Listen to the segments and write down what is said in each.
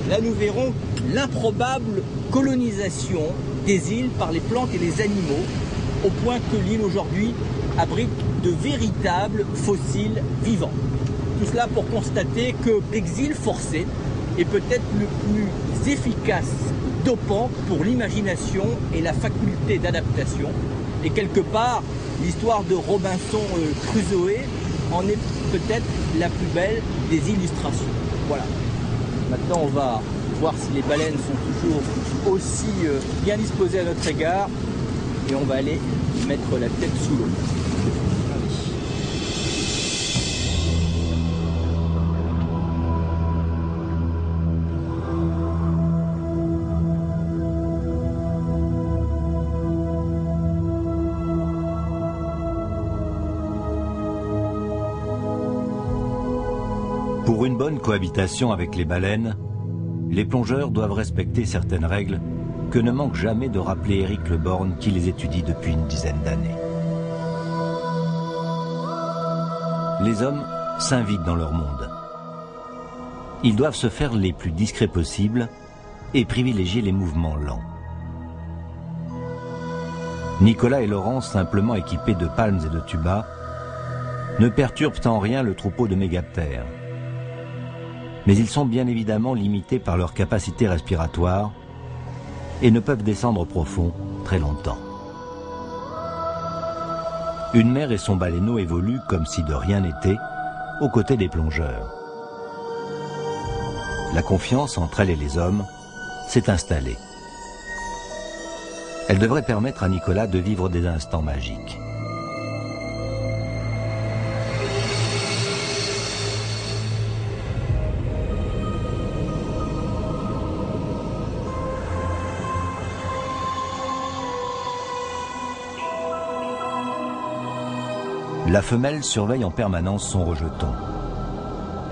Là, nous verrons l'improbable colonisation des îles par les plantes et les animaux, au point que l'île aujourd'hui abrite de véritables fossiles vivants. Tout cela pour constater que l'exil forcé est peut-être le plus efficace dopant pour l'imagination et la faculté d'adaptation. Et quelque part, l'histoire de Robinson Crusoe en est peut-être la plus belle des illustrations. Voilà. Maintenant, on va voir si les baleines sont toujours aussi bien disposées à notre égard. Et on va aller mettre la tête sous l'eau. Pour une bonne cohabitation avec les baleines, les plongeurs doivent respecter certaines règles que ne manque jamais de rappeler Éric Le Borgne qui les étudie depuis une dizaine d'années. Les hommes s'invitent dans leur monde. Ils doivent se faire les plus discrets possibles et privilégier les mouvements lents. Nicolas et Laurent, simplement équipés de palmes et de tubas, ne perturbent en rien le troupeau de mégaptères. Mais ils sont bien évidemment limités par leur capacité respiratoire et ne peuvent descendre profond très longtemps. Une mère et son baleineau évoluent comme si de rien n'était, aux côtés des plongeurs. La confiance entre elle et les hommes s'est installée. Elle devrait permettre à Nicolas de vivre des instants magiques. La femelle surveille en permanence son rejeton.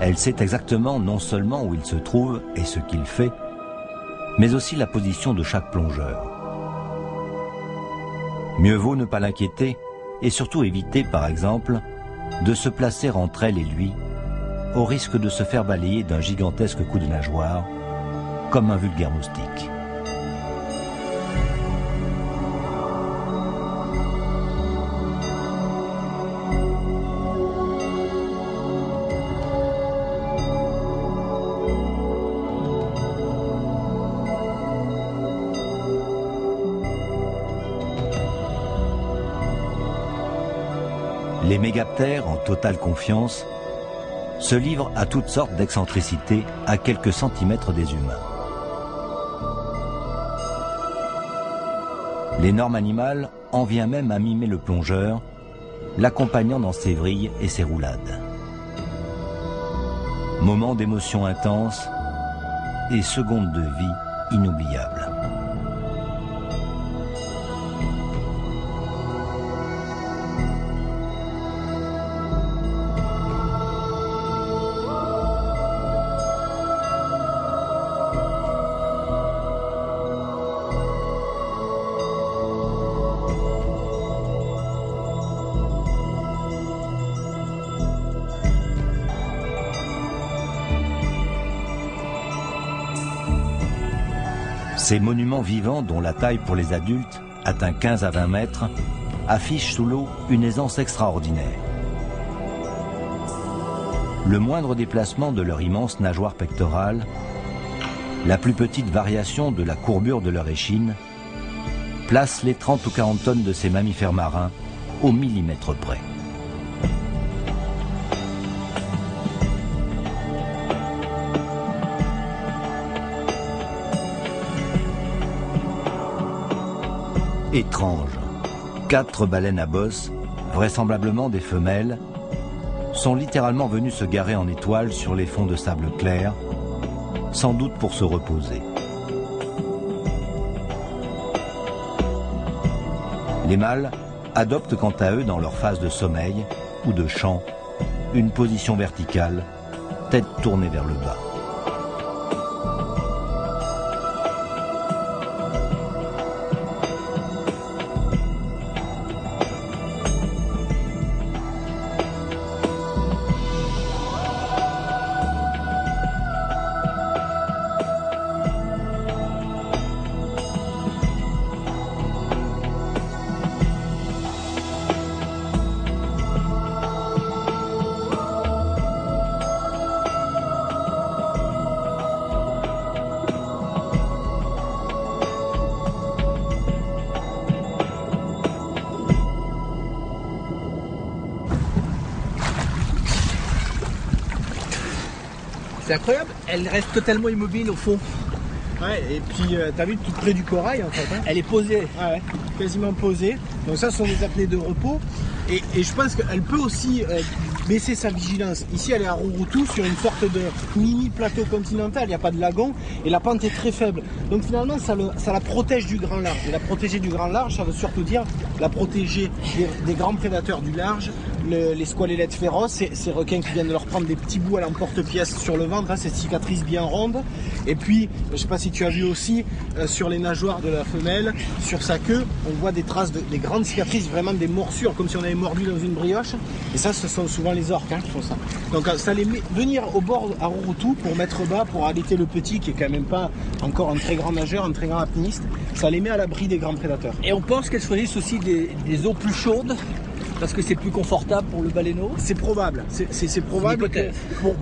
Elle sait exactement non seulement où il se trouve et ce qu'il fait, mais aussi la position de chaque plongeur. Mieux vaut ne pas l'inquiéter et surtout éviter, par exemple, de se placer entre elle et lui, au risque de se faire balayer d'un gigantesque coup de nageoire, comme un vulgaire moustique. Les mégaptères, en totale confiance, se livrent à toutes sortes d'excentricités à quelques centimètres des humains. L'énorme animal en vient même à mimer le plongeur, l'accompagnant dans ses vrilles et ses roulades. Moment d'émotion intense et secondes de vie inoubliables. Ces monuments vivants, dont la taille pour les adultes atteint 15 à 20 mètres, affichent sous l'eau une aisance extraordinaire. Le moindre déplacement de leur immense nageoire pectorale, la plus petite variation de la courbure de leur échine, place les 30 ou 40 tonnes de ces mammifères marins au millimètre près. Étrange, 4 baleines à bosse, vraisemblablement des femelles, sont littéralement venues se garer en étoile sur les fonds de sable clair, sans doute pour se reposer. Les mâles adoptent quant à eux dans leur phase de sommeil ou de chant une position verticale, tête tournée vers le bas. C'est incroyable, elle reste totalement immobile au fond. Ouais, et puis t'as vu tout près du corail en fait. Hein. Elle est posée. Ouais, quasiment posée. Donc ça, ce sont des apnées de repos. Et je pense qu'elle peut aussi baisser sa vigilance. Ici, elle est à Rouroutou sur une sorte de mini plateau continental. Il n'y a pas de lagon et la pente est très faible. Donc finalement, ça la protège du grand large. Et la protéger du grand large, ça veut surtout dire la protéger des grands prédateurs du large, les squalélettes féroces, ces requins qui viennent de leur prendre des petits bouts à l'emporte-pièce sur le ventre, hein, cette cicatrice bien ronde. Et puis, je ne sais pas si tu as vu aussi, sur les nageoires de la femelle, sur sa queue, on voit des traces, des grandes cicatrices, vraiment des morsures, comme si on avait mordu dans une brioche. Et ça, ce sont souvent les orques qui font ça. Donc ça les met venir au bord à Rouroutou pour mettre bas, pour allaiter le petit, qui est quand même pas encore un très grand nageur, un très grand apnéiste. Ça les met à l'abri des grands prédateurs. Et on pense qu'elles choisissent aussi des eaux plus chaudes parce que c'est plus confortable pour le baleineau. C'est probable. C'est probable que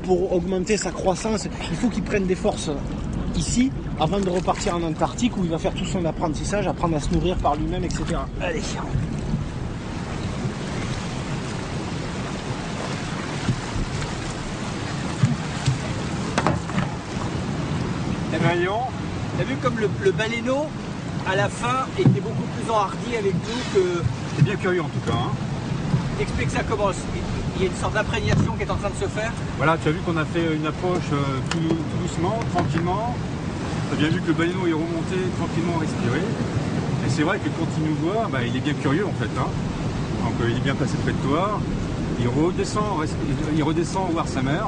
pour augmenter sa croissance, il faut qu'il prenne des forces ici avant de repartir en Antarctique où il va faire tout son apprentissage, apprendre à se nourrir par lui-même, etc. Allez. T'as vu comme le baleineau, à la fin, était beaucoup plus enhardi avec nous que... C'est bien curieux en tout cas. Hein. Explique ça comment. Il y a une sorte d'imprégnation qui est en train de se faire. Voilà, tu as vu qu'on a fait une approche tout doucement, tranquillement. Tu as bien vu que le baleineau est remonté tranquillement, respiré. Et c'est vrai que quand il nous voit, bah, il est bien curieux en fait. Hein. Donc il est bien placé près de toi. Il redescend voir sa mère.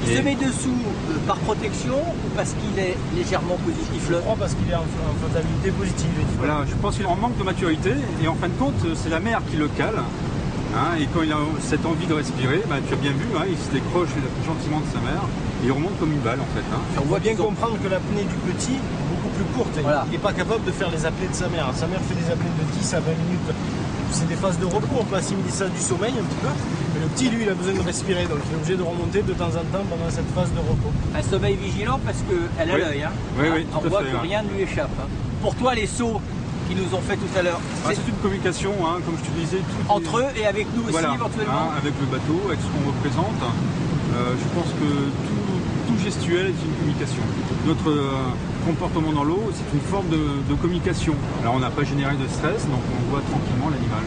Il se met dessous par protection ou parce qu'il est légèrement positif? Je crois parce qu'il est en fatalité positive. Voilà, je pense qu'il est en manque de maturité et en fin de compte, c'est la mère qui le cale. Hein, et quand il a cette envie de respirer, bah, tu as bien vu, hein, il se décroche gentiment de sa mère et il remonte comme une balle en fait. Hein. On voit bien comprendre que l'apnée du petit est beaucoup plus courte. Voilà. Il n'est pas capable de faire les apnées de sa mère. Sa mère fait des apnées de 10 à 20 minutes. C'est des phases de repos, on peut assimiler ça du sommeil un petit peu. Mais le petit, lui, il a besoin de respirer, donc il est obligé de remonter de temps en temps pendant cette phase de repos. Un sommeil vigilant parce qu'elle a l'œil. Hein. Oui, on voit que rien ne lui échappe. Hein. Pour toi, les sauts qu'ils nous ont fait tout à l'heure, c'est une communication, hein, comme je te disais. Entre eux et avec nous aussi, voilà, éventuellement. Hein, avec le bateau, avec ce qu'on représente. Je pense que tout gestuel est une communication. Notre comportement dans l'eau, c'est une forme de communication. Alors on n'a pas généré de stress, donc on voit tranquillement l'animal.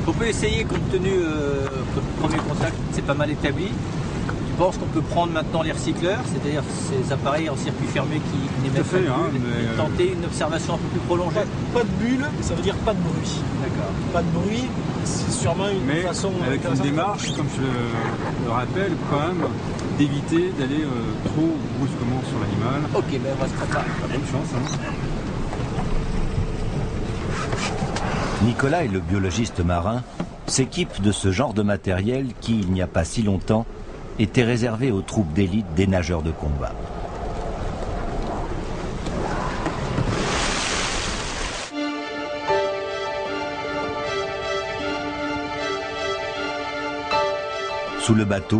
On peut essayer, compte tenu que le premier contact, c'est pas mal établi. Tu penses qu'on peut prendre maintenant les recycleurs, c'est-à-dire ces appareils en circuit fermé qui n'émettent pas de bulles, et tenter une observation un peu plus prolongée? Pas de bulle, ça veut dire pas de bruit. D'accord. Pas de bruit, c'est sûrement une façon... avec une démarche, comme je le rappelle, quand même, d'éviter d'aller trop brusquement sur l'animal. Ok, ben on va se préparer. Bonne chance. Hein. Nicolas et le biologiste marin s'équipent de ce genre de matériel qui, il n'y a pas si longtemps, était réservé aux troupes d'élite des nageurs de combat. Sous le bateau,